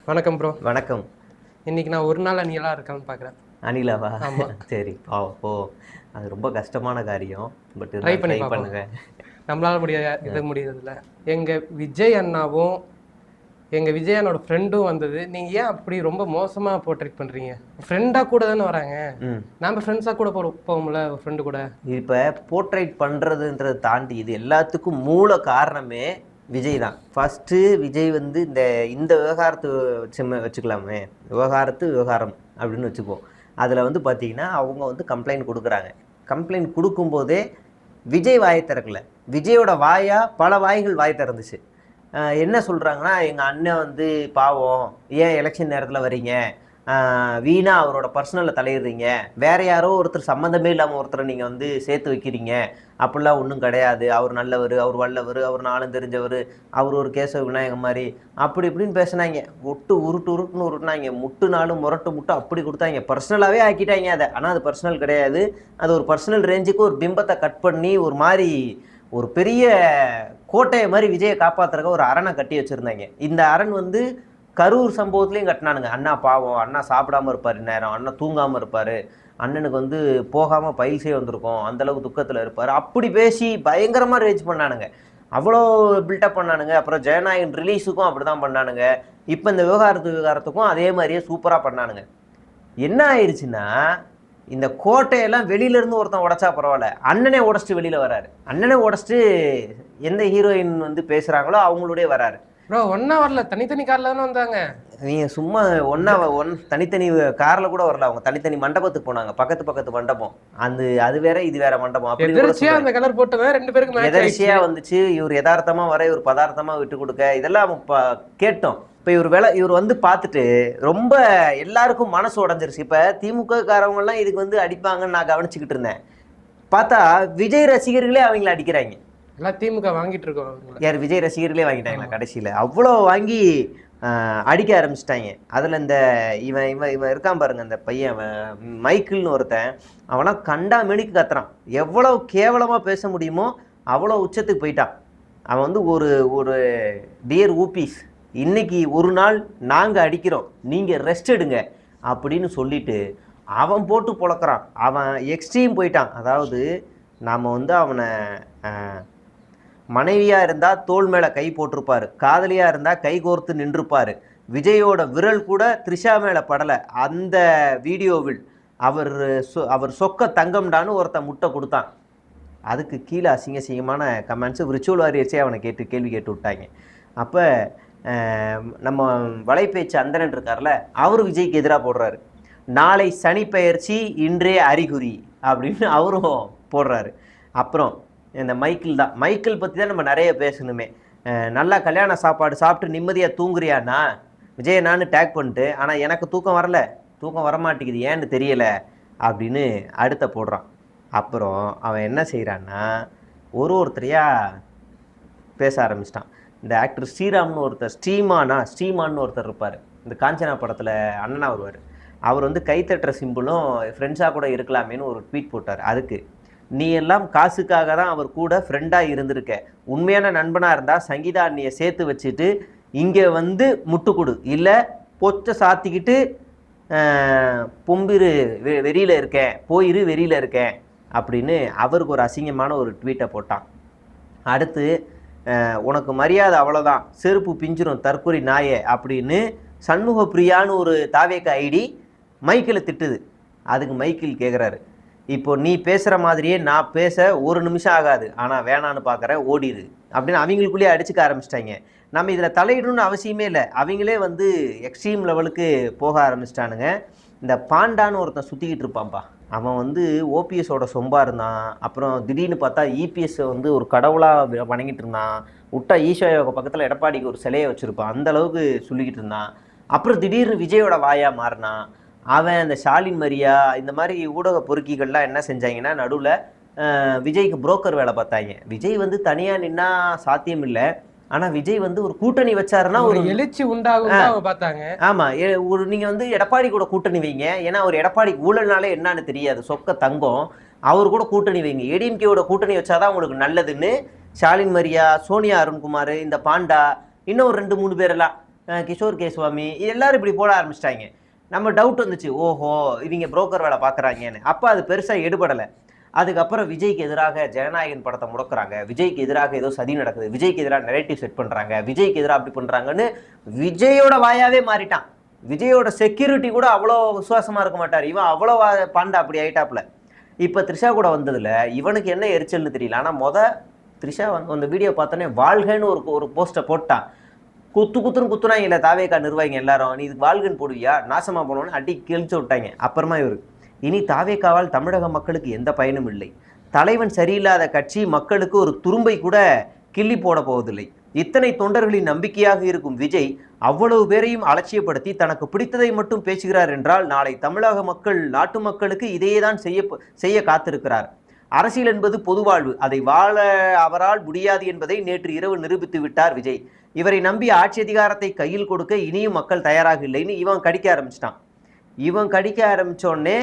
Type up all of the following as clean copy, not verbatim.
வணக்கம் ப்ரோ. வணக்கம். இன்னைக்கு நான் ஒரு நாள் அணிலா இருக்கான்னு பார்க்குறேன். அணிலாவா? ஆமாம். சரி. ஓ, அது ரொம்ப கஷ்டமான காரியம். பட் ட்ரை பண்ணி ட்ரை பார்ப்போம். பண்ணுங்க. நம்மளால முடியறதில்ல. எங்கள் விஜய் அண்ணாவும் எங்கள் விஜய் அண்ணோட ஃப்ரெண்டும் வந்தது. நீங்கள் ஏன் அப்படி ரொம்ப மோசமாக போர்ட்ரேட் பண்ணுறீங்க? ஃப்ரெண்டாக கூட தானே வராங்க. நம்ம ஃப்ரெண்ட்ஸாக கூட போவோம்ல ஒரு ஃப்ரெண்டு கூட. இப்போ போர்ட்ரேட் பண்ணுறதுன்றதை தாண்டி இது எல்லாத்துக்கும் மூல காரணமே விஜய் தான். ஃபஸ்ட்டு விஜய் வந்து இந்த விவகாரத்தை வச்சுக்கலாமே, விவகாரம் அப்படின்னு வச்சுக்குவோம். அதில் வந்து பார்த்தீங்கன்னா அவங்க வந்து கம்ப்ளைண்ட் கொடுக்குறாங்க. கம்ப்ளைண்ட் கொடுக்கும்போதே விஜய் வாயை திறக்கல. விஜயோட பல வாய்கள் வாய் திறந்துச்சு. என்ன சொல்கிறாங்கன்னா, எங்கள் அண்ணன் வந்து பாவம், ஏன் எலெக்ஷன் நேரத்தில் வரீங்க, வீணா அவரோட பர்சனலில் தலையிடுறீங்க, வேற யாரோ ஒருத்தர் சம்மந்தமே இல்லாமல் ஒருத்தரை நீங்கள் வந்து சேர்த்து வைக்கிறீங்க, அப்படிலாம் ஒன்றும் கிடையாது, அவர் நல்லவர், அவர் வல்லவர், அவர் நாளும் தெரிஞ்சவர், அவர் ஒரு கேசவ விநாயகம் மாதிரி அப்படி இப்படின்னு பேசினாங்க. உருட்டுன்னு உருட்டுனாங்க. முட்டுனாலும் முட்டு அப்படி கொடுத்தாங்க. பர்சனலாகவே ஆக்கிட்டாங்க அதை. ஆனால் அது பர்சனல் கிடையாது. அது ஒரு பர்சனல் ரேஞ்சுக்கு ஒரு பிம்பத்தை கட் பண்ணி ஒரு மாதிரி ஒரு பெரிய கோட்டையை மாதிரி விஜயை காப்பாற்றுறக்க ஒரு அரணை கட்டி வச்சுருந்தாங்க. இந்த அரண் வந்து கரூர் சம்பவத்துலேயும் கட்டினானுங்க. அண்ணா பாவம், அண்ணா சாப்பிடாமல் இருப்பார், நேரம் அண்ணா தூங்காமல் இருப்பார், அண்ணனுக்கு வந்து போகாமல் பயில்சே வந்திருக்கும், அந்தளவுக்கு துக்கத்தில் இருப்பார், அப்படி பேசி பயங்கரமாக ரேஞ்ச் பண்ணானுங்க. அவ்வளோ பில்டப் பண்ணானுங்க. அப்புறம் ஜெயநாயகன் ரிலீஸுக்கும் அப்படி தான் பண்ணானுங்க. இப்போ இந்த விவகாரத்துக்கும் அதே மாதிரியே சூப்பராக பண்ணானுங்க. என்ன ஆயிடுச்சுன்னா, இந்த கோட்டையெல்லாம் வெளியிலேருந்து ஒருத்தன் உடைச்சா பரவாயில்ல, அண்ணனே உடச்சிட்டு வெளியில் வராரு. அண்ணனே உடச்சிட்டு எந்த ஹீரோயின் வந்து பேசுகிறாங்களோ அவங்களுடைய வராரு. ப்ரோ ஒன்றா வரல, தனித்தனி காரில் தானே வந்தாங்க. நீங்கள் சும்மா தனித்தனி காரில் கூட வரல. அவங்க தனித்தனி மண்டபத்துக்கு போனாங்க. பக்கத்து மண்டபம். அது வேற இது வேற மண்டபம். அப்படி அந்த கலர் போட்டதான் ரெண்டு பேருக்கு எதர்ச்சியா வந்துச்சு. இவர் யதார்த்தமா வர, இவர் பதார்த்தமா விட்டு கொடுக்க, இதெல்லாம் கேட்டோம். இப்போ இவர் வந்து பார்த்துட்டு ரொம்ப எல்லாருக்கும் மனசு உடஞ்சிருச்சு. இப்போ திமுக காரவங்கெல்லாம் இதுக்கு வந்து அடிப்பாங்கன்னு நான் கவனிச்சுக்கிட்டு இருந்தேன். பார்த்தா விஜய் ரசிகர்களே அவங்கள அடிக்கிறாங்க. எல்லாம் திமுக வாங்கிட்டு இருக்கோம். யார்? விஜய் ரசிகர்களே வாங்கிட்டாங்களா கடைசியில்? அவ்வளோ வாங்கி அடிக்க ஆரம்பிச்சிட்டாங்க. அதில் இவன் இருக்கான் பாருங்க, அந்த பையன் மைக்கிள்னு ஒருத்தன், அவனாம் கண்டா மெனிக்கு கத்துறான். எவ்வளோ கேவலமாக பேச முடியுமோ அவ்வளோ உச்சத்துக்கு போயிட்டான். அவன் வந்து ஒரு டியர் ஊபிஸ், இன்னைக்கு ஒரு நாள் நாங்கள் அடிக்கிறோம், நீங்கள் ரெஸ்ட் எடுங்க அப்படின்னு சொல்லிட்டு அவன் போட்டு பொழக்கிறான். அவன் எக்ஸ்ட்ரீம் போயிட்டான். அதாவது நாம் வந்து அவனை மனைவியாக இருந்தால் தோள் மேலே கை போட்டிருப்பார், காதலியாக இருந்தால் கை கோர்த்து நின்றுப்பார். விஜயோட விரல் கூட த்ரிஷா மேலே படலை. அந்த வீடியோவில் அவர் சொக்க தங்கம்டான்னு ஒருத்தன் முட்டை கொடுத்தான். அதுக்கு கீழே அசிங்கமான கமெண்ட்ஸு விர்ச்சுவல் வாரியர்ஸே அவனை கேள்வி கேட்டு விட்டாங்க. அப்போ நம்ம வலைப்பேச்சு அந்தரன் இருக்கார்ல, அவர் விஜய்க்கு எதிராக போடுறாரு. நாளை சனி பெயர்ச்சி, இன்றே அறிகுறி அப்படின்னு அவரும் போடுறாரு. அப்புறம் இந்த மைக்கிள் பற்றி தான் நம்ம நிறைய பேசணுமே. நல்லா கல்யாண சாப்பாடு சாப்பிட்டு நிம்மதியாக தூங்குறியான்னா விஜய் நான் டேக் பண்ணிட்டு, ஆனால் எனக்கு தூக்கம் வரமாட்டேங்குது, ஏன்னு தெரியலை அப்படின்னு அடுத்த போடுறான். அப்புறம் அவன் என்ன செய்கிறான்னா, ஒருத்தரையாக பேச ஆரம்பிச்சிட்டான். இந்த ஆக்டர் ஸ்ரீராம்னு ஒருத்தர், ஸ்ரீமான்னு ஒருத்தர் இருப்பார். இந்த காஞ்சனா படத்தில் அண்ணனா வருவார். அவர் வந்து கைத்தட்டுற சிம்பிளும் ஃப்ரெண்ட்ஸாக கூட இருக்கலாமேன்னு ஒரு ட்வீட் போட்டார். அதுக்கு நீ எல்லாம் காசுக்காக தான் அவர் கூட ஃப்ரெண்டாக இருந்திருக்க, உண்மையான நண்பனாக இருந்தால் சங்கீதா அண்ணியை சேர்த்து வச்சுட்டு இங்கே வந்து முட்டு கொடு, இல்லை பொச்சை சாத்திக்கிட்டு பொம்பிரு வெறியில் இருக்கேன், போயிரு வெறியில் இருக்கேன் அப்படின்னு அவருக்கு ஒரு அசிங்கமான ஒரு ட்வீட்டை போட்டான். அடுத்து உனக்கு மரியாதை அவ்வளோதான், செருப்பு பிஞ்சிரும் தற்கொலை நாயே அப்படின்னு சண்முக பிரியான்னு ஒரு தாவேக்க ஐடி மைக்கில் திட்டுது. அதுக்கு மைக்கில் கேட்குறாரு, இப்போ நீ பேசுகிற மாதிரியே நான் பேச ஒரு நிமிஷம் ஆகாது, ஆனால் வேணான்னு பார்க்குறேன், ஓடிடு அப்படின்னு அவங்களுக்குள்ளேயே அடிச்சுக்க ஆரம்பிச்சிட்டாங்க. நம்ம இதில் தலையிடணும்னு அவசியமே இல்லை. அவங்களே வந்து எக்ஸ்ட்ரீம் லெவலுக்கு போக ஆரம்பிச்சிட்டானுங்க. இந்த பாண்டான்னு ஒருத்தன் சுற்றிக்கிட்டு இருப்பான்ப்பா. அவன் வந்து ஓபிஎஸோட சொம்பாக இருந்தான். அப்புறம் திடீர்னு பார்த்தா இபிஎஸ் வந்து ஒரு கடவுளாக வணங்கிட்டு இருந்தான். விட்டா ஈஸ்வர பக்கத்தில் எடப்பாடிக்கு ஒரு சிலையை வச்சுருப்பான். அந்தளவுக்கு சொல்லிக்கிட்டு இருந்தான். அப்புறம் திடீர்னு விஜயோட வாயாக மாறினான். அவன் அந்த ஸ்டாலின் மரியா இந்த மாதிரி ஊடக பொறுக்கிகள்லாம் என்ன செஞ்சாங்கன்னா, நடுவில் விஜய்க்கு புரோக்கர் வேலை பார்த்தாங்க. விஜய் வந்து தனியாக நின்னா சாத்தியம் இல்லை, ஆனால் விஜய் வந்து ஒரு கூட்டணி வச்சாருன்னா ஒரு எழுச்சி உண்டாகும் பார்த்தாங்க. ஆமாம், நீங்கள் வந்து எடப்பாடி கூட கூட்டணி வைங்க, ஏன்னா ஒரு எடப்பாடிக்கு ஊழல்னாலே என்னன்னு தெரியாது, சொக்க தங்கம், அவர் கூட கூட்டணி வைங்க, ஏடிஎம்கேவோட கூட்டணி வச்சாதான் உங்களுக்கு நல்லதுன்னு ஸ்டாலின் மரியா, சோனியா அருண்குமார், இந்த பாண்டா, இன்னும் ஒரு 2-3 பேரெல்லாம் கிஷோர் கேஸ்வாமி எல்லாரும் இப்படி போட ஆரம்பிச்சிட்டாங்க. நம்ம டவுட் வந்துச்சு, ஓஹோ இவங்க புரோக்கர் வேலை பார்க்குறாங்கன்னு. அப்போ அது பெருசாக எடுபடலை. அதுக்கப்புறம் விஜய்க்கு எதிராக ஜனநாயகன் படத்தை முடக்கிறாங்க, விஜய்க்கு எதிராக ஏதோ சதி நடக்குது, விஜய்க்கு எதிராக நெரேட்டிவ் செட் பண்ணுறாங்க, விஜய்க்கு எதிராக அப்படி பண்ணுறாங்கன்னு விஜயோட வாயாவே மாறிட்டான். விஜயோட செக்யூரிட்டி கூட அவ்வளோ விசுவாசமாக இருக்க மாட்டார். இவன் அவ்வளோ பாண்டா அப்படி ஆயிட்டாப்புல. இப்போ த்ரிஷா கூட வந்ததில் இவனுக்கு என்ன எரிச்சல்னு தெரியல. ஆனால் த்ரிஷா அந்த வீடியோ பார்த்தோன்னே வாழ்கன்னு ஒரு போஸ்ட்டை போட்டான். குத்துன்னு குத்துனாங்க இல்லை தாவேக்கா நிர்வாகிங்க எல்லாரும், நீ இதுக்கு வாழ்கன்னு போடுவியா, நாசமாக போனோன்னு அடி கிழிச்சு விட்டாங்க. அப்புறமா இனி தாவேக்காவால் தமிழக மக்களுக்கு எந்த பயனும் இல்லை, தலைவன் சரியில்லாத கட்சி மக்களுக்கு ஒரு துரும்பை கூட கிள்ளி போட போவதில்லை. இத்தனை தொண்டர்களின் நம்பிக்கையாக இருக்கும் விஜய் அவ்வளவு பேரையும் அலட்சியப்படுத்தி தனக்கு பிடித்ததை மட்டும் பேசுகிறார் என்றால் நாளை தமிழக மக்கள் நாட்டு மக்களுக்கு இதையேதான் செய்ய காத்திருக்கிறார். அரசியல் என்பது பொதுவாழ்வு, அதை வாழ அவரால் முடியாது என்பதை நேற்று இரவு நிரூபித்து விட்டார் விஜய். இவரை நம்பி ஆட்சி அதிகாரத்தை கையில் கொடுக்க இனியும் மக்கள் தயாராக இல்லைன்னு இவன் கடிக்க ஆரம்பிச்சிட்டான். இவன் கடிக்க ஆரம்பித்தோடனே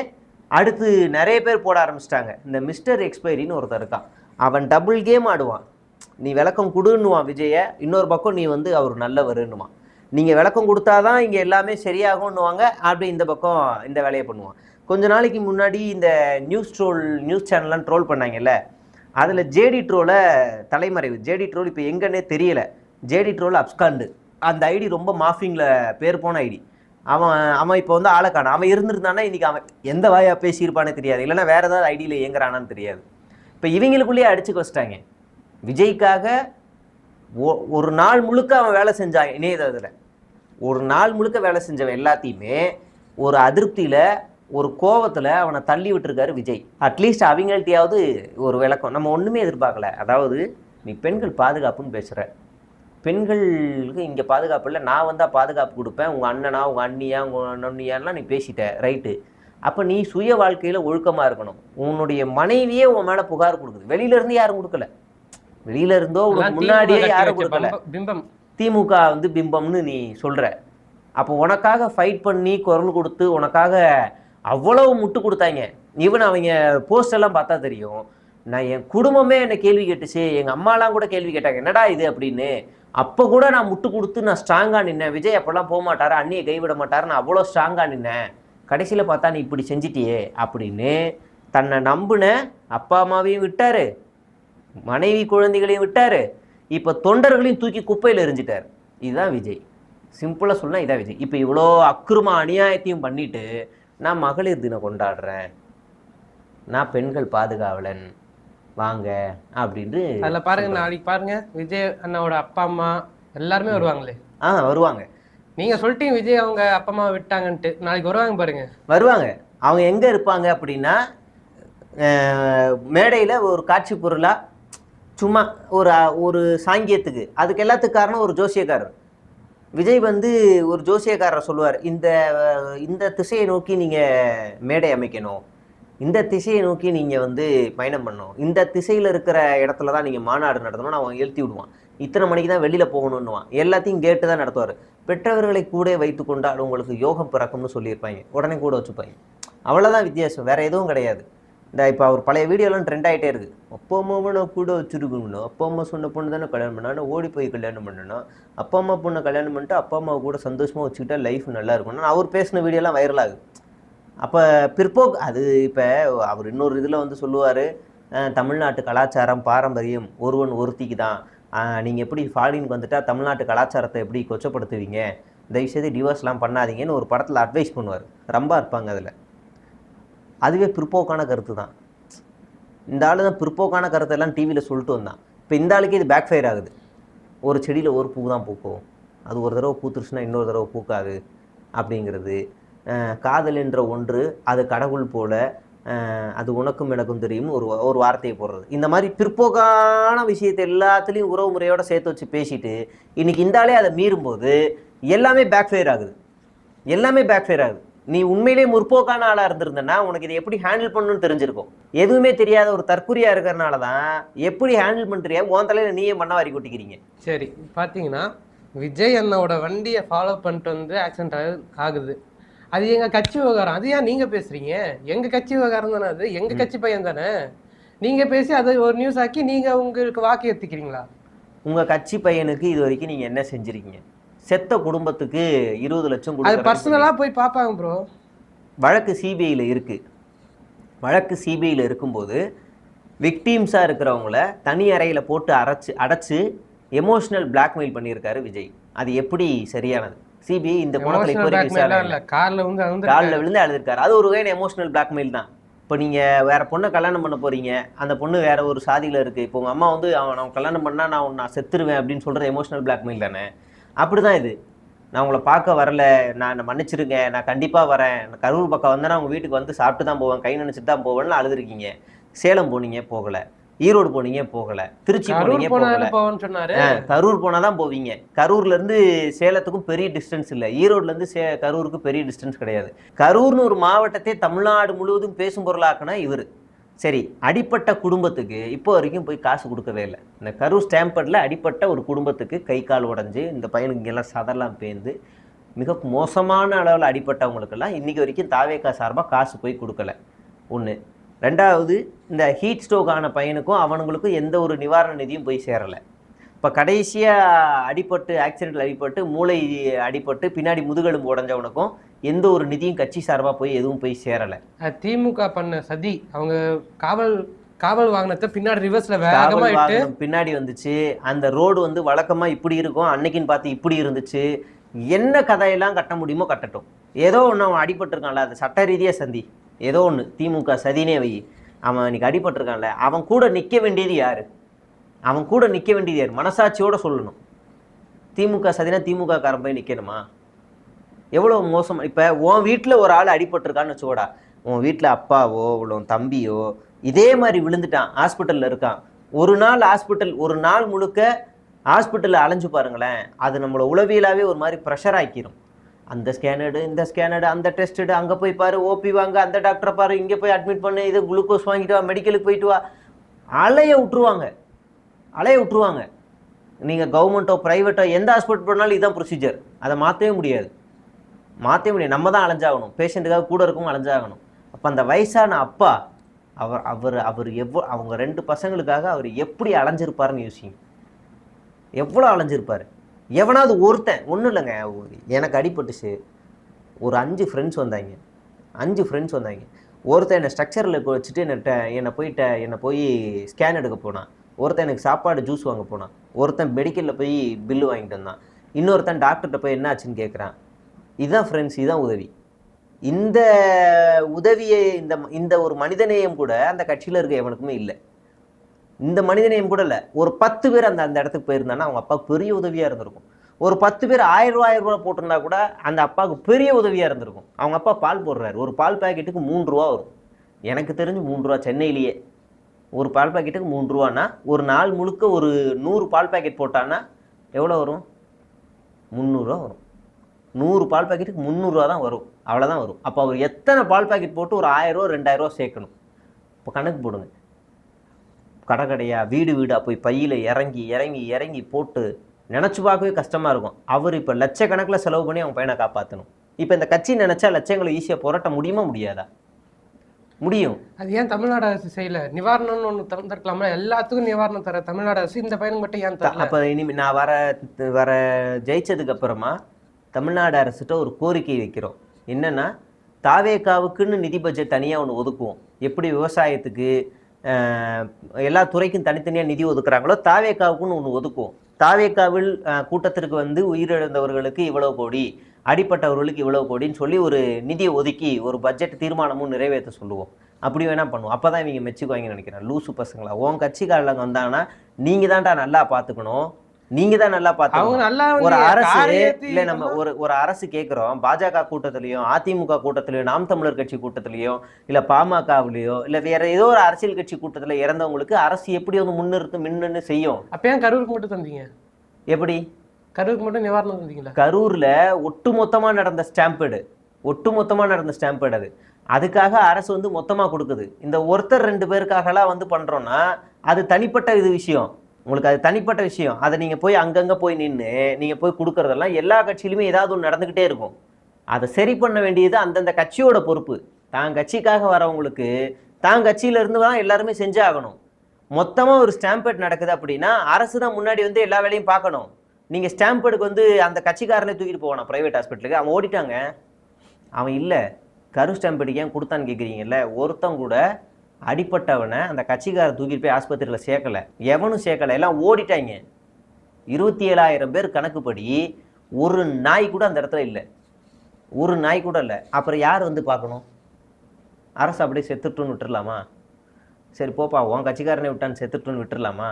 அடுத்து நிறைய பேர் போட ஆரம்பிச்சிட்டாங்க. இந்த மிஸ்டர் எக்ஸ்பைரின்னு ஒருத்தர் இருக்கான், அவன் டபுள் கேம் ஆடுவான். நீ விளக்கம் கொடுன்னுவான் விஜயை, இன்னொரு பக்கம் நீ அவர் நல்லவருன்னுவான். நீங்கள் விளக்கம் கொடுத்தாதான் இங்கே எல்லாமே சரியாகும்னுவாங்க, அப்படி இந்த பக்கம் இந்த வேலையை பண்ணுவான். கொஞ்ச நாளைக்கு முன்னாடி இந்த நியூஸ் சேனல்லாம் ட்ரோல் பண்ணாங்கல்ல, அதில் ஜேடி ட்ரோலை தலைமறைவு. ஜேடி ட்ரோல் இப்போ எங்கன்னே தெரியல. ஜேடி ட்ரோல் அப்ஸ்காண்டு, அந்த ஐடி ரொம்ப மாஃபிங்கில் பேர் போன ஐடி. அவன் இப்போ ஆளை காணும். அவன் இருந்திருந்தானா இன்றைக்கி அவன் எந்த வாயா பேசியிருப்பானே தெரியாது, இல்லைன்னா வேறு ஏதாவது ஐடியில் இயங்குறானான்னு தெரியாது. இப்போ இவங்களுக்குள்ளேயே அடிச்சுக்க வச்சிட்டாங்க. விஜய்க்காக ஒரு நாள் முழுக்க அவன் வேலை செஞ்சான் இணையதளத்தில். ஒரு நாள் முழுக்க வேலை செஞ்சவன் எல்லாத்தையுமே ஒரு அதிருப்தியில் ஒரு கோவத்தில் அவனை தள்ளி விட்டுருக்காரு விஜய். அட்லீஸ்ட் அவங்கள்ட்டையாவது ஒரு விளக்கம். நம்ம ஒன்றுமே எதிர்பார்க்கல. அதாவது நீ பெண்கள் பாதுகாப்புன்னு பேசுகிற, பெண்களுக்கு இங்கே பாதுகாப்பு இல்லை, நான் வந்தால் பாதுகாப்பு கொடுப்பேன், உங்கள் அண்ணனா உங்கள் அண்ணியா உங்கள் நொண்ணியான்லாம் நீ பேசிட்ட, ரைட்டு. அப்போ நீ சுய வாழ்க்கையில் ஒழுக்கமாக இருக்கணும். உன்னுடைய மனைவியே உன் மேலே புகார் கொடுக்குது, வெளியிலேருந்து யாரும் கொடுக்கல, வெளியிலேருந்தோ உனக்கு முன்னாடியே யாரும் கொடுக்கல. பிம்பம் திமுக பிம்பம்னு நீ சொல்கிற. அப்போ உனக்காக ஃபைட் பண்ணி குரல் கொடுத்து உனக்காக அவ்வளவு முட்டு கொடுத்தாங்க. ஈவன் அவங்க போஸ்டெல்லாம் பார்த்தா தெரியும். நான் என் குடும்பமே என்னை கேள்வி கேட்டுச்சு, எங்கள் அம்மாலாம் கூட கேள்வி கேட்டாங்க என்னடா இது அப்படின்னு. அப்போ கூட நான் முட்டு கொடுத்து நான் ஸ்ட்ராங்காக நின்னேன். விஜய் அப்போல்லாம் போக மாட்டார், அண்ணியை கைவிட மாட்டார், நான் அவ்வளோ ஸ்ட்ராங்காக நின்னேன். கடைசியில் பார்த்தா நீ இப்படி செஞ்சிட்டியே அப்படின்னு தன்னை நம்பின அப்பா அம்மாவையும் விட்டார், மனைவி குழந்தைகளையும் விட்டார், இப்போ தொண்டர்களையும் தூக்கி குப்பையில் எரிஞ்சிட்டார். இதுதான் விஜய். சிம்பிளாக சொன்னால் இதான் விஜய். இப்போ இவ்வளோ அக்கிரம அநியாயத்தையும் பண்ணிட்டு நான் மகளிர் தினம் கொண்டாடுறேன், நான் பெண்கள் பாதுகாவலன் வாங்க அப்படின்ட்டு அதில் பாருங்க. நாளைக்கு பாருங்க விஜய் அண்ணாவோட அப்பா அம்மா எல்லாருமே வருவாங்களே. வருவாங்க. நீங்கள் சொல்லிட்டீங்க விஜய் அவங்க அப்பா அம்மா விட்டாங்கன்ட்டு, நாளைக்கு வருவாங்க பாருங்க. வருவாங்க. அவங்க எங்கே இருப்பாங்க அப்படின்னா மேடையில் ஒரு காட்சி பொருளாக சும்மா ஒரு சாங்கியத்துக்கு, அதுக்கு எல்லாத்துக்கு காரணம் ஒரு ஜோசியக்காரர். விஜய் ஒரு ஜோசியக்காரரை சொல்லுவார், இந்த திசையை நோக்கி நீங்கள் மேடை அமைக்கணும், இந்த திசையை நோக்கி நீங்கள் பயணம் பண்ணணும், இந்த திசையில் இருக்கிற இடத்துல தான் நீங்கள் மாநாடு நடத்தணும்னு அவன் எழுத்தி விடுவான். இத்தனை மணிக்கு தான் வெளியில் போகணுன்னுவான். எல்லாத்தையும் கேட்டு தான் நடத்துவார். பெற்றவர்களை கூட வைத்து கொண்டால் உங்களுக்கு யோகம் பிறக்கும்னு சொல்லியிருப்பாங்க, உடனே கூட வச்சுப்பாங்க. அவ்வளோதான் வித்தியாசம், வேறு எதுவும் கிடையாது. இப்போ அவர் பழைய வீடியோலாம் ட்ரெண்ட் ஆகிட்டே இருக்குது. அப்பா அம்மாவை நான் கூட வச்சுருக்கணும், அப்பா அம்மா சொன்ன பொண்ணு தானே கல்யாணம் பண்ணா, ஓடி போய் கல்யாணம் பண்ணணும், அப்பா அம்மா பொண்ணை கல்யாணம் பண்ணிட்டு அப்பா அம்மாவை கூட சந்தோஷமாக வச்சுக்கிட்டா லைஃப் நல்லா இருக்கணும். அவர் பேசின வீடியோலாம் வைரல் ஆகுது. அப்போ பிற்போக்கு அது. இப்போ அவர் இன்னொரு இதில் சொல்லுவார், தமிழ்நாட்டு கலாச்சாரம் பாரம்பரியம் ஒருவன் ஒருத்திக்கு தான், நீங்கள் எப்படி ஃபாரினுக்கு வந்துட்டால் தமிழ்நாட்டு கலாச்சாரத்தை எப்படி கொச்சப்படுத்துவீங்க, தயவுசெய்து டிவோர்ஸ்லாம் பண்ணாதீங்கன்னு ஒரு படத்தில் அட்வைஸ் பண்ணுவார். ரொம்ப இருப்பாங்க அதில். அதுவே பிற்போக்கான கருத்து தான். இந்த ஆள் தான் பிற்போக்கான கருத்தெல்லாம் டிவியில் சொல்லிட்டு வந்தான். இப்போ இந்த ஆளுக்கு இது பேக் ஃபயர் ஆகுது. ஒரு செடியில் ஒரு பூ தான் பூக்கும், அது ஒரு தடவை பூத்துருச்சுன்னா இன்னொரு தடவை பூக்காது அப்படிங்கிறது. காதல் என்ற ஒன்று அது கடவுள் போல, அது உனக்கும் எனக்கும் தெரியும் ஒரு வார்த்தையை போடுறது. இந்த மாதிரி பிற்போக்கான விஷயத்தை எல்லாத்துலேயும் உறவு முறையோடு சேர்த்து வச்சு பேசிட்டு இன்றைக்கி இந்த ஆளே அதை மீறும்போது எல்லாமே பேக் ஃபயர் ஆகுது. எல்லாமே பேக் ஃபயர் ஆகுது. நீ உண்மையிலேயே முற்போக்கான ஆளாக இருந்திருந்தனா உனக்கு இதை எப்படி ஹேண்டில் பண்ணணும்னு தெரிஞ்சிருக்கும். எதுவுமே தெரியாத ஒரு தற்குறியாக இருக்கிறனால தான் எப்படி ஹேண்டில் பண்ணுறியா உன் தலையில் நீயே மண்ணை வாரி கொட்டிக்கிறீங்க. சரி, பார்த்தீங்கன்னா விஜய் அண்ணாவோட வண்டியை ஃபாலோ பண்ணிட்டு ஆக்சிடென்ட் ஆகுது. அது எங்கள் கட்சி விவகாரம். அது ஏன் நீங்கள் பேசுகிறீங்க? எங்கள் கட்சி விவகாரம் தானே, அது எங்கள் கட்சி பையன் தானே. நீங்கள் பேசி அதை ஒரு நியூஸ் ஆக்கி நீங்கள் உங்களுக்கு வாக்கு ஏற்றிக்கிறீங்களா? உங்கள் கட்சி பையனுக்கு இது வரைக்கும் நீங்கள் என்ன செஞ்சுருக்கீங்க? செத்த குடும்பத்துக்கு 20 லட்சம் அது கொடுக்குறேன்னு பர்சனலா போய் பார்ப்பாங்க ப்ரோ. வழக்கு சிபிஐயில் இருக்கு. வழக்கு சிபிஐயில் இருக்கும்போது விக்டீம்ஸாக இருக்கிறவங்கள தனி அறையில் போட்டு அடைச்சு எமோஷனல் பிளாக்மெயில் பண்ணியிருக்காரு விஜய். அது எப்படி சரியானது? சிபிஐ இந்த கோணத்தில் இப்போ காலில் விழுந்து அழுதுருக்காரு. அது ஒரு வகையான எமோஷனல் பிளாக்மெயில் தான். இப்போ நீங்கள் வேற பொண்ணை கல்யாணம் பண்ண போறீங்க, அந்த பொண்ணு வேற ஒரு சாதியில் இருக்கு. இப்போ உங்கள் அம்மா வந்து அவன் கல்யாணம் பண்ணா நான் செத்துருவேன் அப்படின்னு சொல்றது எமோஷனல் பிளாக்மெயில் தானே. அப்படிதான் இது. நான் உங்களை பார்க்க வரல, நான் மன்னிச்சிருங்க, நான் கண்டிப்பாக வரேன், நான் கரூர் பக்கம் வந்தேன்னா உங்கள் வீட்டுக்கு வந்து சாப்பிட்டு தான் போவேன், கை நினைச்சிட்டு தான் போவேன்னு அழுதுருக்கீங்க. சேலம் போனீங்க போகலை, ஈரோடு போனீங்க போகலை, திருச்சி போனீங்க போகலை, கரூர் போனால் தான் போவீங்க. கரூர்லேருந்து சேலத்துக்கும் பெரிய டிஸ்டன்ஸ் இல்லை, ஈரோடுலேருந்து கரூருக்கு பெரிய டிஸ்டன்ஸ் கிடையாது. கரூர்னு ஒரு மாவட்டத்தை தமிழ்நாடு முழுவதும் பேசும் பொருளாக்குனா இவர். சரி, அடிப்பட்ட குடும்பத்துக்கு இப்போ வரைக்கும் போய் காசு கொடுக்கவே இல்லை. இந்த கரூர் ஸ்டாம்பர்டில் அடிப்பட்ட ஒரு குடும்பத்துக்கு கை கால் உடஞ்சி இந்த பையனுக்கு இங்கெல்லாம் சதெல்லாம் பேர்ந்து மிக மோசமான அளவில் அடிப்பட்டவங்களுக்கெல்லாம் இன்றைக்கி வரைக்கும் தாவேக்கா சார்பாக காசு போய் கொடுக்கல. ஒன்று. ரெண்டாவது, இந்த ஹீட் ஸ்ட்ரோக் ஆன பையனுக்கும் அவனுங்களுக்கும் எந்த ஒரு நிவாரண நிதியும் போய் சேரலை. இப்போ கடைசியாக அடிப்பட்டு ஆக்சிடென்ட்டில் அடிப்பட்டு மூளை அடிப்பட்டு பின்னாடி முதுகெலும்பு உடஞ்சவனுக்கும் எந்த ஒரு நிதியும் கட்சி சார்பாக போய் எதுவும் போய் சேரலை. திமுக பண்ண சதி, அவங்க காவல் வாகனத்தை பின்னாடி ரிவர்ஸ்ல வேகமா பின்னாடி வந்துச்சு. அந்த ரோடு வந்து வழக்கமாக இப்படி இருக்கும், அன்னைக்குன்னு பார்த்து இப்படி இருந்துச்சு. என்ன கதையெல்லாம் கட்ட முடியுமோ கட்டட்டும். ஏதோ ஒன்று அவன் அடிபட்டிருக்கான்ல, அது சட்ட ரீதியாக சந்தி, ஏதோ ஒன்று திமுக சதினே வை. அவன் இன்னைக்கு அடிபட்டிருக்கான்ல, அவன் கூட நிற்க வேண்டியது யாரு? அவன் கூட நிற்க வேண்டியது யார்? மனசாட்சியோடு சொல்லணும். திமுக சதினா திமுக காரன் போய் நிற்கணுமா? எவ்வளோ மோசம். இப்போ உன் வீட்டில் ஒரு ஆள் அடிபட்டிருக்கான்னு வச்சுக்கோடா, உன் வீட்டில் அப்பாவோ உன் தம்பியோ இதே மாதிரி விழுந்துட்டான், ஹாஸ்பிட்டலில் இருக்கான். ஒரு நாள் முழுக்க ஹாஸ்பிட்டலில் அலைஞ்சு பாருங்களேன், அது நம்மளை உளவியலாகவே ஒரு மாதிரி ப்ரெஷர் ஆக்கிரும். அந்த ஸ்கேனடு, இந்த ஸ்கேனடு, அந்த டெஸ்ட்டு, அங்கே போய் பாரு, ஓபி வாங்க, அந்த டாக்டரை பாரு, இங்கே போய் அட்மிட் பண்ணு, இது குளுக்கோஸ் வாங்கிட்டு வா, மெடிக்கலுக்கு போயிட்டு வா, அலைய விட்டுருவாங்க. நீங்கள் கவர்மெண்ட்டோ ப்ரைவேட்டோ எந்த ஹாஸ்பிட்டல் போனாலும் இதுதான் ப்ரொசீஜர். அதை மாற்றவே முடியாது. நம்ம தான் அலைஞ்சாகணும், பேஷண்ட்டுக்காக கூட இருக்கவும் அலைஞ்சாகணும். அப்போ அந்த வயசான அப்பா அவர் அவங்க 2 பசங்களுக்காக அவர் எப்படி அலைஞ்சிருப்பாருன்னு யோசிங்க. எவ்வளோ அலைஞ்சிருப்பார். எவனாவது ஒருத்தன், ஒன்றும் இல்லைங்க, எனக்கு அடிபட்டுச்சு, ஒரு 5 ஃப்ரெண்ட்ஸ் வந்தாங்க. ஒருத்தன் என்னை ஸ்ட்ரக்சரில் வச்சுட்டு என்னை போய் ஸ்கேன் எடுக்க போனான். ஒருத்தன் எனக்கு சாப்பாடு ஜூஸ் வாங்க போனான். ஒருத்தன் மெடிக்கலில் போய் பில்லு வாங்கிட்டு வந்தான். இன்னொருத்தன் டாக்டர்கிட்ட போய் என்ன ஆச்சுன்னு கேட்குறான். இதுதான் ஃப்ரெண்ட்ஸ், இதுதான் உதவி. இந்த உதவியை இந்த ஒரு மனிதநேயம் கூட அந்த கட்சியில் இருக்க எவனுக்குமே இல்லை. இந்த மனிதநேயம் கூட இல்லை. ஒரு 10 பேர் அந்த இடத்துக்கு போயிருந்தான்னா அவங்க அப்பாவுக்கு பெரிய உதவியாக இருந்திருக்கும். ஒரு 10 பேர் 1000 ரூபா போட்டிருந்தா கூட அந்த அப்பாவுக்கு பெரிய உதவியாக இருந்திருக்கும். அவங்க அப்பா பால் போடுறாரு, ஒரு பால் பாக்கெட்டுக்கு 3 ரூபா வரும். எனக்கு தெரிஞ்சு 3 ரூபா சென்னையிலேயே. ஒரு பால் பாக்கெட்டுக்கு 3 ரூபான்னா ஒரு நாள் முழுக்க ஒரு 100 பால் பாக்கெட் போட்டான்னா எவ்வளோ வரும்? 300 ரூபா வரும். 100 பால் பாக்கெட்டுக்கு 300 ரூபா தான் வரும், அவ்வளோதான் வரும். அப்போ அவர் எத்தனை பால் பாக்கெட் போட்டு ஒரு 1000 ரூபா 2000 ரூபா சேர்க்கணும்? இப்போ கணக்கு போடுங்க. கடையாக வீடாக போய் பையில் இறங்கி போட்டு நினச்சி பார்க்கவே கஷ்டமாக இருக்கும். அவர் இப்போ லட்சக்கணக்கில் செலவு பண்ணி அவங்க பையனை காப்பாற்றணும். இப்போ இந்த கட்சி நினச்சா லட்சங்களை ஈஸியாக புரட்ட முடியுமா? முடியாதா? முடியும். அது ஏன் தமிழ்நாடு அரசு செய்யல? நிவாரணம்னு ஒன்று தந்திருக்கலாமா? எல்லாத்துக்கும் நிவாரணம் தர தமிழ்நாடு அரசு இந்த பையனுக்கு மட்டும் ஏன் தரல? அப்போ இனிமேல் நான் வர ஜெயிச்சதுக்கு அப்புறமா தமிழ்நாடு அரசுகிட்ட ஒரு கோரிக்கை வைக்கிறோம். என்னென்னா, தாவேக்காவுக்குன்னு நிதி பட்ஜெட் தனியாக ஒன்று ஒதுக்குவோம். எப்படி விவசாயத்துக்கு எல்லா துறைக்கும் தனித்தனியாக நிதி ஒதுக்குறாங்களோ தாவேக்காவுக்குன்னு ஒன்று ஒதுக்குவோம். தாவேக்காவில் கூட்டத்திற்கு உயிரிழந்தவர்களுக்கு இவ்வளவு கோடி, அடிப்பட்டவர்களுக்கு இவ்வளவு கோடின்னு சொல்லி ஒரு நிதியை ஒதுக்கி ஒரு பட்ஜெட் தீர்மானமும் நிறைவேற்ற சொல்லுவோம். அப்படி வேணா பண்ணுவோம். அப்போ தான் இவங்க மெச்சுக்குவாங்கன்னு நினைக்கிறேன். லூசு பசங்களா, உன் கட்சிக்காரங்க வந்தாங்கன்னா நீங்கள் தான்டா நல்லா பார்த்துக்கணும், நீங்கள் தான் நல்லா பார்த்துக்கணும். ஒரு அரசு இல்லை, நம்ம ஒரு அரசு கேட்குறோம். பாஜக கூட்டத்திலையும் அதிமுக கூட்டத்திலையும் நாம் தமிழர் கட்சி கூட்டத்திலையும் இல்லை பாமகவிலையோ இல்லை வேற ஏதோ ஒரு அரசியல் கட்சி கூட்டத்தில் இறந்தவங்களுக்கு அரசு எப்படி வந்து முன்னிறுத்து செய்யும். அப்போ ஏன் கரூருக்கு மட்டும் தந்தீங்க? எப்படி கரூருக்கு மட்டும் நிவாரணம் தந்தீங்களா? கரூரில் ஒட்டுமொத்தமாக நடந்த ஸ்டாம்பேடு அது. அதுக்காக அரசு வந்து மொத்தமாக கொடுக்குது. இந்த ஒருத்தர் 2 பேருக்காகலாம் வந்து பண்ணுறோன்னா அது தனிப்பட்ட விஷயம். உங்களுக்கு அது தனிப்பட்ட விஷயம். அதை நீங்கள் போய் அங்கங்கே போய் நின்று நீங்கள் போய் கொடுக்குறதெல்லாம் எல்லா கட்சியிலுமே ஏதாவது ஒன்று நடந்துக்கிட்டே இருக்கும். அதை சரி பண்ண வேண்டியது அந்தந்த கட்சியோட பொறுப்பு. தான் கட்சிக்காக வரவங்களுக்கு தான் கட்சியிலேருந்து தான் எல்லாருமே செஞ்சாகணும். மொத்தமாக ஒரு ஸ்டாம்பேட் நடக்குது அப்படின்னா அரசு தான் முன்னாடி வந்து எல்லா வேலையும் பார்க்கணும். நீங்கள் ஸ்டாம்பேடுக்கு வந்து அந்த கட்சிக்காரனே தூக்கிட்டு போவானா ப்ரைவேட் ஹாஸ்பிட்டலுக்கு? அவன் ஓடிட்டாங்க. அவன் இல்லை, கரு ஸ்டாம்பேடுக்கு ஏன் கொடுத்தான்னு கேட்குறீங்கல்ல. ஒருத்தன் கூட அடிப்பட்டவனை அந்த கட்சிக்காரன் தூக்கிட்டு போய் ஆஸ்பத்திரியில் சேர்க்கலை, எவனும் சேர்க்கலை, எல்லாம் ஓடிட்டாங்க. 27,000 பேர் கணக்குப்படி ஒரு நாய் கூட அந்த இடத்துல இல்லை, ஒரு நாய் கூட இல்லை. அப்புறம் யார் வந்து பார்க்கணும்? அரசு அப்படியே செத்துட்டுன்னு விட்டுடலாமா? சரி போப்பா உன் கட்சிக்காரனை விட்டான்னு செத்துட்டுன்னு விட்டுடலாமா?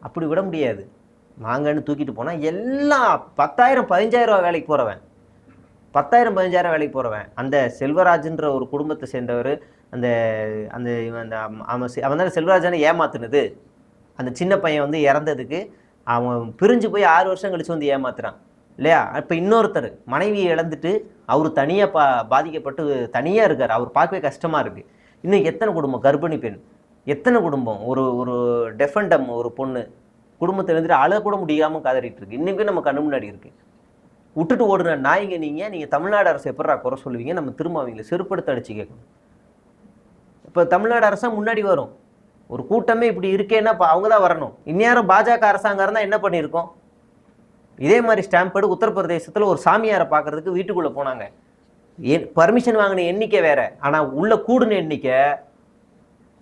அப்படி விட முடியாது. வாங்கன்னு தூக்கிட்டு போனால் எல்லாம் 10,000 15,000 வேலைக்கு போகிறவன், 10,000 15,000 வேலைக்கு போகிறவன். அந்த செல்வராஜ்ன்ற ஒரு குடும்பத்தை சேர்ந்தவர், அந்த அந்த அந்த அவன் தானே செல்வராஜனை ஏமாத்துனது. அந்த சின்ன பையன் வந்து இறந்ததுக்கு அவன் பிரிஞ்சு போய் 6 வருஷம் கழிச்சு வந்து ஏமாத்துறான் இல்லையா? இப்போ இன்னொருத்தர் மனைவியை இழந்துட்டு அவர் தனியாக பாதிக்கப்பட்டு தனியாக இருக்கார். அவர் பார்க்கவே கஷ்டமாக இருக்குது. இன்னும் எத்தனை குடும்பம், கர்ப்பிணி பெண், எத்தனை குடும்பம், ஒரு டெஃபண்டம் ஒரு பொண்ணு குடும்பத்தை எழுந்துட்டு அழ கூட முடியாமல் கதறிட்டு இருக்கு. இன்னைக்கு நம்ம கண்ணு முன்னாடி இருக்கு. விட்டுட்டு ஓடுன நாய்ங்க நீங்கள் தமிழ்நாடு அரசு எப்படா குறை சொல்லுவீங்க? நம்ம திரும்ப அவங்களை செருப்படுத்த அடிச்சு கேட்கணும். இப்போ தமிழ்நாடு அரசா முன்னாடி வரும். ஒரு கூட்டமே இப்படி இருக்கேன்னா இப்போ அவங்க தான் வரணும். இந்நேரம் பாஜக அரசாங்கம் இருந்தால் என்ன பண்ணியிருக்கோம்? இதே மாதிரி ஸ்டாம்பேடு உத்தரப்பிரதேசத்தில் ஒரு சாமியாரை பார்க்கறதுக்கு வீட்டுக்குள்ளே போனாங்க. பர்மிஷன் வாங்கின எண்ணிக்கை வேற, ஆனால் உள்ள கூடுன எண்ணிக்கை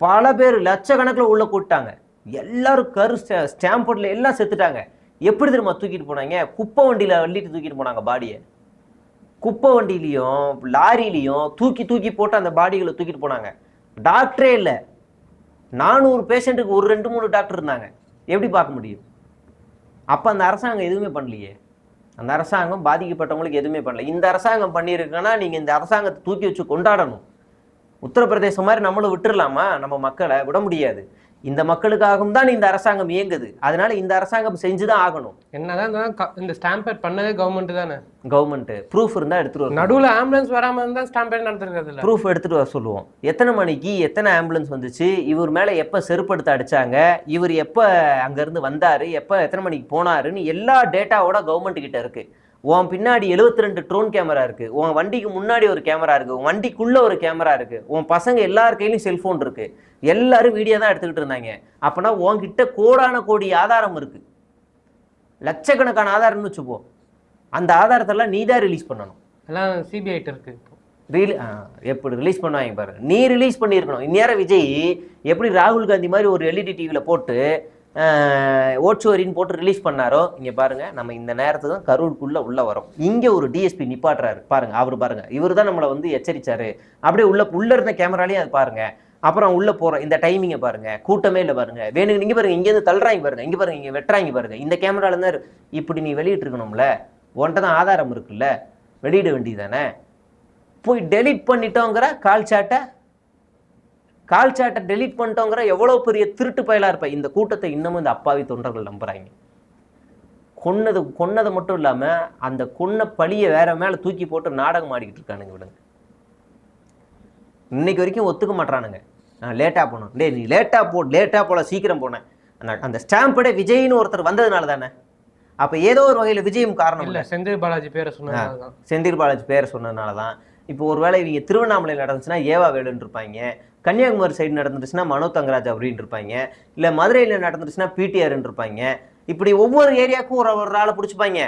பல பேர் லட்சக்கணக்கில் உள்ள கூட்டாங்க. எல்லாரும் கரு ஸ்டாம்பேடில் எல்லாம் செத்துட்டாங்க. எப்படி தெரியுமா தூக்கிட்டு போனாங்க? குப்பை வண்டியில் அள்ளிட்டு தூக்கிட்டு போனாங்க பாடியை. குப்பை வண்டியிலையும் லாரிலையும் தூக்கி போட்டு அந்த பாடிகளை தூக்கிட்டு போனாங்க. டாக்டரே இல்லை. 400 பேஷண்ட்டுக்கு ஒரு 2-3 டாக்டர் இருந்தாங்க. எப்படி பார்க்க முடியும்? அப்போ அந்த அரசாங்கம் எதுவுமே பண்ணலையே. அந்த அரசாங்கம் பாதிக்கப்பட்டவங்களுக்கு எதுவுமே பண்ணல. இந்த அரசாங்கம் பண்ணியிருக்குன்னா நீங்கள் இந்த அரசாங்கத்தை தூக்கி வச்சு கொண்டாடணும். உத்தரப்பிரதேசம் மாதிரி நம்மளும் விட்டுடலாமா? நம்ம மக்களை விட முடியாது. இந்த மக்களுக்காகவும் தான் இந்த அரசாங்கம் இயங்குது. அதனால இந்த அரசாங்கம் செஞ்சுதான் ஆகணும். என்னதான் இந்த ஸ்டாம்பேட் பண்ணதே கவர்மெண்ட் தானே. கவர்மெண்ட் ப்ரூஃப் இருந்தால் எடுத்துட்டு வரும். நடுவில் ஆம்புலன்ஸ் வராமல் இருந்தால் ஸ்டாம்பேட் நடத்துருக்காது. ப்ரூஃப் எடுத்துட்டு வர சொல்லுவோம். எத்தனை மணிக்கு எத்தனை ஆம்புலன்ஸ் வந்துச்சு, இவர் மேலே எப்போ செருப்படுத்த அடிச்சாங்க, இவர் எப்போ அங்கேருந்து வந்தார், எப்போ எத்தனை மணிக்கு போனாருன்னு எல்லா டேட்டாவோட கவர்மெண்ட் கிட்ட இருக்கு. உன் பின்னாடி 72 ட்ரோன் கேமரா இருக்கு, உன் வண்டிக்கு முன்னாடி ஒரு கேமரா இருக்கு, உன் வண்டிக்குள்ள ஒரு கேமரா இருக்கு, உன் பசங்க எல்லார் கையிலையும் செல்போன் இருக்கு, எல்லாரும் வீடியோ தான் எடுத்துக்கிட்டு இருந்தாங்க. அப்பனா உன்கிட்ட கோடான கோடி ஆதாரம் இருக்கு, லட்சக்கணக்கான ஆதாரம்னு வச்சுப்போம். அந்த ஆதாரத்தெல்லாம் நீ தான் ரிலீஸ் பண்ணணும். எல்லாம் சிபிஐ இருக்கு. எப்படி ரிலீஸ் பண்ணுவாங்க பாருங்க. நீ ரிலீஸ் பண்ணியிருக்கணும். இந்நேரம் விஜய் எப்படி ராகுல் காந்தி மாதிரி ஒரு எல்இடி டிவியில் போட்டு ஓட்சுவரின்னு போட்டு ரிலீஸ் பண்ணாரோ, இங்கே பாருங்க நம்ம இந்த நேரத்துக்கு தான் கரூருக்குள்ளே உள்ளே வரோம். இங்கே ஒரு டிஎஸ்பி நிப்பாட்டுறாரு பாருங்க. அவர் பாருங்க, இவர் தான் நம்மளை வந்து எச்சரிச்சாரு. அப்படியே உள்ள இருந்த கேமராலையும் அது பாருங்க. அப்புறம் உள்ள போற இந்த டைமிங்கை பாருங்க, கூட்டமே இல்லை பாருங்க. வேணுங்க நீங்க பாருங்க, இங்கேருந்து தள்ளுறாங்க பாருங்க, இங்க பாருங்க, இங்க வெட்டுறாங்க பாருங்க. இந்த கேமரால இருந்தா இப்படி நீ வெளியிட்டு இருக்கணும்ல, உன்கிட்ட தான் ஆதாரம் இருக்குல்ல, வெளியிட வேண்டியதானே. போய் டெலிட் பண்ணிட்டோங்கிற கால் சாட்டை டெலிட் பண்ணிட்டோங்கிற எவ்வளோ பெரிய திருட்டு பயலா இருப்ப. இந்த கூட்டத்தை இன்னமும் இந்த அப்பாவி தொண்டர்கள் நம்புறாங்க. கொன்னதை மட்டும் இல்லாம அந்த கொன்ன பழியை வேற மேல தூக்கி போட்டு நாடகம் ஆடிக்கிட்டு இருக்கானுங்க. விடுங்க, இன்னைக்கு வரைக்கும் ஒத்துக்க மாட்டானுங்க. நான் லேட்டா போனோம். டே நீ லேட்டா போல சீக்கிரம் போனேன். அந்த ஸ்டாம்பேடே விஜய்னு ஒருத்தர் வந்ததுனால தானே. அப்ப ஏதோ ஒரு வகையில விஜயும் காரணம் இல்லை. செந்தில் பாலாஜி பேரை சொன்னதுனாலதான். செந்தில் பாலாஜி பேரை சொன்னதுனாலதான். இப்போ ஒருவேளை இவங்க திருவண்ணாமலை நடந்துச்சுன்னா ஏவா வேலுன்னு இருப்பாங்க, கன்னியாகுமரி சைடு நடந்துச்சுன்னா மனோ தங்கராஜ் அப்படின்னு இருப்பாங்க, இல்லை மதுரையில் நடந்துச்சுன்னா பிடிஆர்ன்னு இருப்பாங்க. இப்படி ஒவ்வொரு ஏரியாவுக்கும் ஒரு ஆளை பிடிச்சிப்பாங்க.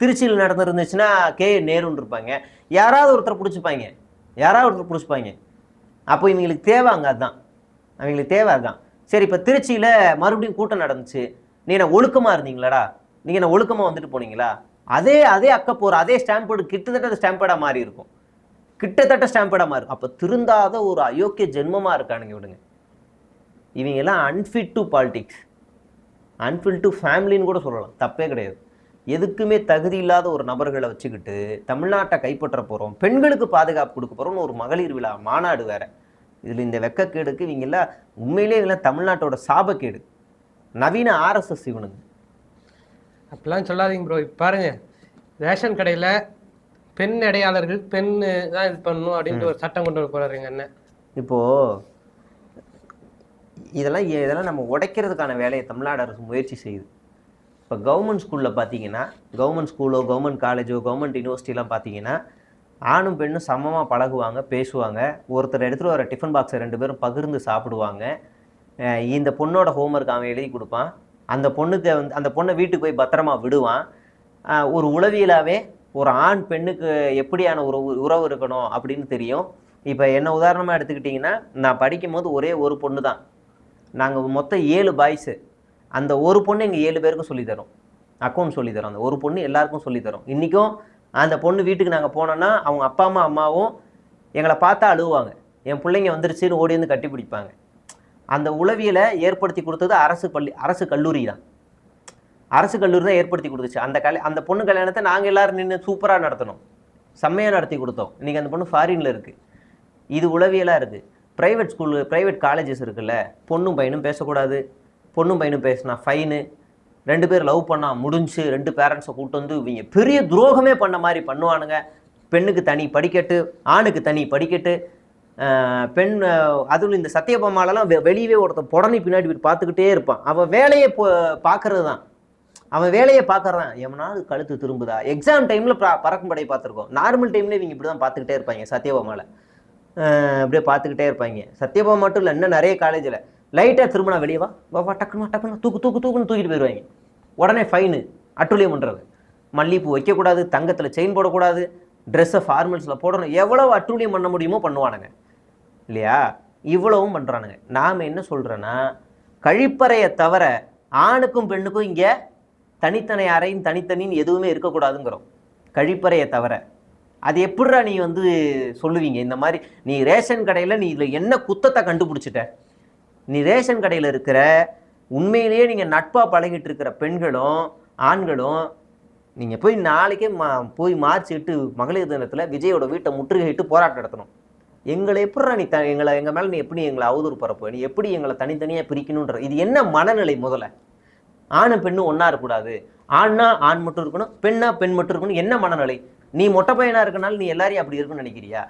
திருச்சியில் நடந்துருந்துச்சுன்னா கே நேருன்னு இருப்பாங்க. யாராவது ஒருத்தர் பிடிச்சிப்பாங்க. அப்போ இவங்களுக்கு தேவை அங்கே அதுதான். அவங்களுக்கு தேவை அதுதான். சரி, இப்போ திருச்சியில் மறுபடியும் கூட்டம் நடந்துச்சு. நீ என்ன ஒழுக்கமாக இருந்தீங்களாடா, நீங்கள் என்ன ஒழுக்கமாக வந்துட்டு போனீங்களா? அதே அக்கப்போர் அதே ஸ்டாம்பேடு கிட்டத்தட்ட ஸ்டாம்பேடாக மாறி இருக்கும். அப்போ திருந்தாத ஒரு அயோக்கிய ஜென்மமாக இருக்கானுங்க. விடுங்க, இவங்க எல்லாம் unfit to politics, unfit to ஃபேமிலின்னு கூட சொல்லலாம், தப்பே கிடையாது. எதுக்குமே தகுதி இல்லாத ஒரு நபர்களை வச்சுக்கிட்டு தமிழ்நாட்டை கைப்பற்ற போகிறோம், பெண்களுக்கு பாதுகாப்பு கொடுக்க போகிறோம்னு ஒரு மகளிர் விழா மாநாடு வேற. இதில் இந்த வெக்கக்கேடுக்கு இவங்கெல்லாம் உண்மையிலே இவங்கெல்லாம் தமிழ்நாட்டோட சாபக்கேடு, நவீன ஆர்எஸ்எஸ் இவனுங்க. அப்படிலாம் சொல்லாதீங்க ப்ரோ. இப்போ பாருங்க, ரேஷன் கடையில் பெண் இடையாளர்கள் பெண் தான் இது பண்ணணும் அப்படின்ட்டு ஒரு சட்டம் கொண்டு வர போறாருங்க அண்ணன். இப்போது இதெல்லாம் நம்ம உடைக்கிறதுக்கான வேலையை தமிழ்நாடு அரசு முயற்சி செய்யுது. இப்போ கவர்மெண்ட் ஸ்கூலில் பார்த்தீங்கன்னா, கவர்மெண்ட் ஸ்கூலோ கவர்மெண்ட் காலேஜோ கவர்மெண்ட் யூனிவர்சிட்டிலாம் பார்த்தீங்கன்னா ஆணும் பெண்ணும் சமமாக பழகுவாங்க, பேசுவாங்க. ஒருத்தர் எடுத்துகிட்டு வர டிஃபன் பாக்ஸை 2 பேரும் பகிர்ந்து சாப்பிடுவாங்க. இந்த பொண்ணோட ஹோம்ஒர்க் அவன் எழுதி கொடுப்பான், அந்த பொண்ணுக்கு வந்து அந்த பொண்ணை வீட்டுக்கு போய் பத்திரமா விடுவான். ஒரு உளவியலாவே ஒரு ஆண் பெண்ணுக்கு எப்படியான உறவு இருக்கணும் அப்படின்னு தெரியும். இப்போ என்ன உதாரணமாக எடுத்துக்கிட்டிங்கன்னா, நான் படிக்கும் போது ஒரே ஒரு பொண்ணு தான். நாங்கள் மொத்தம் 7 பாய்ஸு. அந்த ஒரு பொண்ணு எங்கள் 7 பேருக்கும் சொல்லித்தரோம், அக்கௌண்ட் சொல்லித்தரோம். அந்த ஒரு பொண்ணு எல்லாருக்கும் சொல்லித்தரோம். இன்றைக்கும் அந்த பொண்ணு வீட்டுக்கு நாங்கள் போனோன்னா அவங்க அப்பா அம்மாவும் எங்களை பார்த்தா அழுவாங்க. என் பிள்ளைங்க வந்துருச்சுன்னு ஓடி வந்து கட்டி பிடிப்பாங்க. அந்த உளவியலை ஏற்படுத்தி கொடுத்தது அரசு கல்லூரி தான். அரசு கல்லூரி தான் ஏற்படுத்தி கொடுத்துச்சு. அந்த பொண்ணு கல்யாணத்தை நாங்கள் எல்லோரும் நின்று சூப்பராக நடத்தணும், செம்மையாக நடத்தி கொடுத்தோம். இன்றைக்கி அந்த பொண்ணு ஃபாரினில் இருக்குது. இது உளவியலாக இருக்குது. ப்ரைவேட் காலேஜஸ் இருக்குல்ல, பொண்ணும் பையனும் பேசக்கூடாது, பொண்ணும் பையனும் பேசினா ஃபைனு, 2 பேர் லவ் பண்ணால் முடிஞ்சு 2 பேரண்ட்ஸை கூப்பிட்டு வந்து இவங்க பெரிய துரோகமே பண்ண மாதிரி பண்ணுவானுங்க. பெண்ணுக்கு தனி படிக்கட்டு, ஆணுக்கு தனி படிக்கட்டு. பெண் அதுவும் இந்த சத்தியபாமாலெல்லாம் வெளியவே ஒருத்தன் புடனி பின்னாடி பார்த்துக்கிட்டே இருப்பான். அவன் வேலையை பார்க்கறது தான், அவன் வேலையை பார்க்கறான். எவனாவது கழுத்து திரும்புதா? எக்ஸாம் டைமில் பறக்கும் படை பார்த்துருக்கோம். நார்மல் டைம்ல இவங்க இப்படி தான் பார்த்துக்கிட்டே இருப்பாங்க. சத்தியபாமால அப்படியே பார்த்துக்கிட்டே இருப்பாங்க. சத்தியபாமா மட்டும் இல்லை, இன்னும் நிறைய காலேஜில் லைட்டாக திரும்பினா வெளியே வா டக்குன்னு தூக்குன்னு தூக்கிட்டு போயிடுவாங்க. உடனே ஃபைனு, அட்டுழியம் பண்ணுறது. மல்லிகைப்பூ வைக்கக்கூடாது, தங்கத்தில் செயின் போடக்கூடாது, ட்ரெஸ்ஸை ஃபார்மல்ஸில் போடணும். எவ்வளோ அட்டுழியம் பண்ண முடியுமோ பண்ணுவானுங்க இல்லையா? இவ்வளவும் பண்ணுறானுங்க. நாம் என்ன சொல்கிறேன்னா, கழிப்பறையை தவிர ஆணுக்கும் பெண்ணுக்கும் இங்கே தனித்தனி அறையும் தனித்தனின்னு எதுவுமே இருக்கக்கூடாதுங்கிறோம். கழிப்பறையை தவிர. அது எப்படிடா நீ வந்து சொல்லுவீங்க? இந்த மாதிரி நீ ரேஷன் கடையில் நீ இதில் என்ன குத்தத்தை கண்டுபிடிச்சிட்ட? நீ ரேஷன் கடையில் இருக்கிற உண்மையிலேயே நீங்கள் நட்பாக பழகிட்டு இருக்கிற பெண்களும் ஆண்களும் நீங்கள் போய் நாளைக்கே போய் மார்ச் 8 மகளிர் தினத்தில் விஜயோட வீட்டை முற்றுகையிட்டு போராட்டம் நடத்தணும். எங்களை எப்படிடா நீ எங்கள் மேலே நீ எப்படி எங்களை அவதூறு பரப்பு? நீ எப்படி எங்களை தனித்தனியாக பிரிக்கணுன்ற இது என்ன மனநிலை? முதல்ல ஆணும் பெண்ணும் ஒன்றா இருக்கக்கூடாது, ஆண்னா ஆண் மட்டும் இருக்கணும், பெண்ணா பெண் மட்டும் இருக்கணும். என்ன மனநிலை? நீ மொட்டை பையனாக இருக்கனால நீ எல்லாரையும் அப்படி இருக்குன்னு நினைக்கிறியா?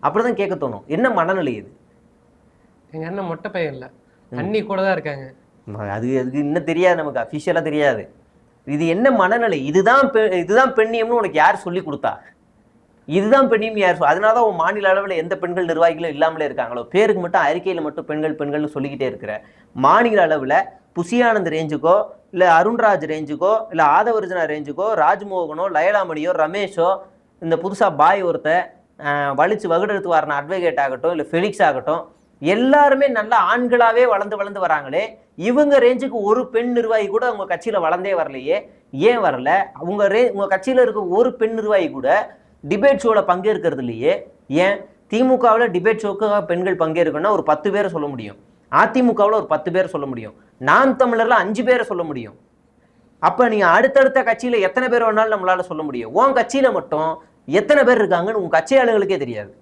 அப்படிதான் கேட்க தோணும். என்ன மனநிலை இது? எங்கள் அண்ணன் மொட்டை பையன் இல்லை, அண்ணி கூட தான் இருக்காங்க. அதுக்கு இன்னும் தெரியாது, நமக்கு அஃபிஷியலாக தெரியாது. இது என்ன மனநிலை? இதுதான் பெண்ணியம்னு உனக்கு யார் சொல்லி கொடுத்தா? இதுதான் பெண்ணியம் யார்? அதனால தான் உன் மாநில அளவில் எந்த பெண்கள் நிர்வாகிகளும் இல்லாமலே இருக்காங்களோ. பேருக்கு மட்டும் அறிக்கையில் மட்டும் பெண்கள்னு சொல்லிக்கிட்டே இருக்கிற. மாநில அளவில் புசியானந்த் ரேஞ்சுக்கோ, இல்லை அருண்ராஜ் ரேஞ்சுக்கோ, இல்லை ஆதவர்ஜனா ரேஞ்சுக்கோ, ராஜ்மோகனோ, லயலாமணியோ, ரமேஷோ, இந்த புதுசாக பாய் ஒருத்த வலிச்சு வகுடெடுத்து வரன அட்வொகேட் ஆகட்டும், இல்லை ஃபெலிக்ஸ் ஆகட்டும், எல்லாருமே நல்ல ஆண்களாகவே வளர்ந்து வராங்களே. இவங்க ரேஞ்சுக்கு ஒரு பெண் நிர்வாகி கூட உங்கள் கட்சியில் வளர்ந்தே வரலையே. ஏன் வரல? உங்கள் கட்சியில் இருக்க ஒரு பெண் நிர்வாகி கூட டிபேட் ஷோவில் பங்கேற்கிறது இல்லையே. ஏன்? திமுகவில் டிபேட் ஷோக்காக பெண்கள் பங்கேற்கணும்னா ஒரு 10 பேரை சொல்ல முடியும், அதிமுகவில் ஒரு 10 பேரை சொல்ல முடியும், நாம் தமிழரில் 5 பேரை சொல்ல முடியும். அப்போ நீங்கள் அடுத்தடுத்த கட்சியில் எத்தனை பேர் வேணாலும் நம்மளால சொல்ல முடியும். உன் கட்சியில் மட்டும் எத்தனை பேர் இருக்காங்கன்னு உங்கள் கட்சியாளர்களுக்கே தெரியாது.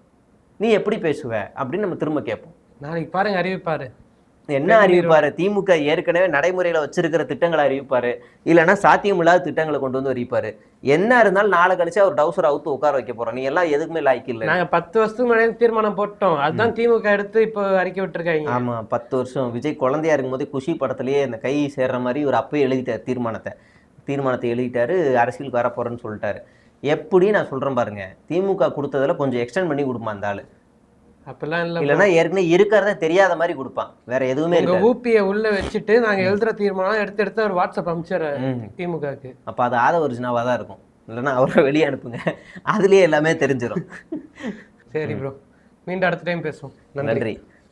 நீ எப்படி பேசுவ அப்படின்னு நம்ம திரும்ப கேட்போம். நாளைக்கு பாருங்க அறிவிப்பாரு. என்ன அறிவிப்பாரு? திமுக ஏற்கனவே நடைமுறையில் வச்சிருக்கிற திட்டங்களை அறிவிப்பாரு, இல்லைன்னா சாத்தியமில்லாத திட்டங்களை கொண்டு வந்து அறிவிப்பாரு. என்ன இருந்தாலும் நாளை கழிச்சு அவர் டவுசர் அவுத்து உட்கார வைக்க போறோம். நீ எல்லாம் எதுக்குமே லாய்க்கு இல்லை. நாங்க 10 வருஷத்துக்கு முன்னாடி தீர்மானம் போட்டோம், அதுதான் திமுக எடுத்து இப்போ அறிக்கை விட்டுருக்காங்க. ஆமா, 10 வருஷம். விஜய் குழந்தையா இருக்கும்போது குஷி படத்திலேயே அந்த கை சேர்ற மாதிரி ஒரு அப்பயே எழுதிட்டார் தீர்மானத்தை எழுதிட்டாரு. அரசியலுக்கு வரப்போறேன்னு சொல்லிட்டாரு. எப்படி நான் சொல்றேன் பாருங்க, திமுக கொடுத்ததுல கொஞ்சம் எக்ஸ்டெண்ட் பண்ணி கொடுப்பான் அந்த ஆளு. அப்பெல்லாம் இல்ல, இல்லைன்னா ஏற்கனவே இருக்கிறத தெரியாத மாதிரி கொடுப்பான். வேற எதுவுமே இல்லை. ஊப்பியை உள்ள வச்சுட்டு நாங்க எழுதுற தீர்மானம் எடுத்து ஒரு வாட்ஸ்அப் அனுப்பிச்சாரு திமுகக்கு. அப்ப அது ஆதவர்ஜனாவா தான் இருக்கும். இல்லைன்னா அவரை வெளியே அனுப்புங்க, அதுலயே எல்லாமே தெரிஞ்சிடும். சரி ப்ரோ, மீண்டும் அடுத்த டைம் பேசுவோம். நன்றி.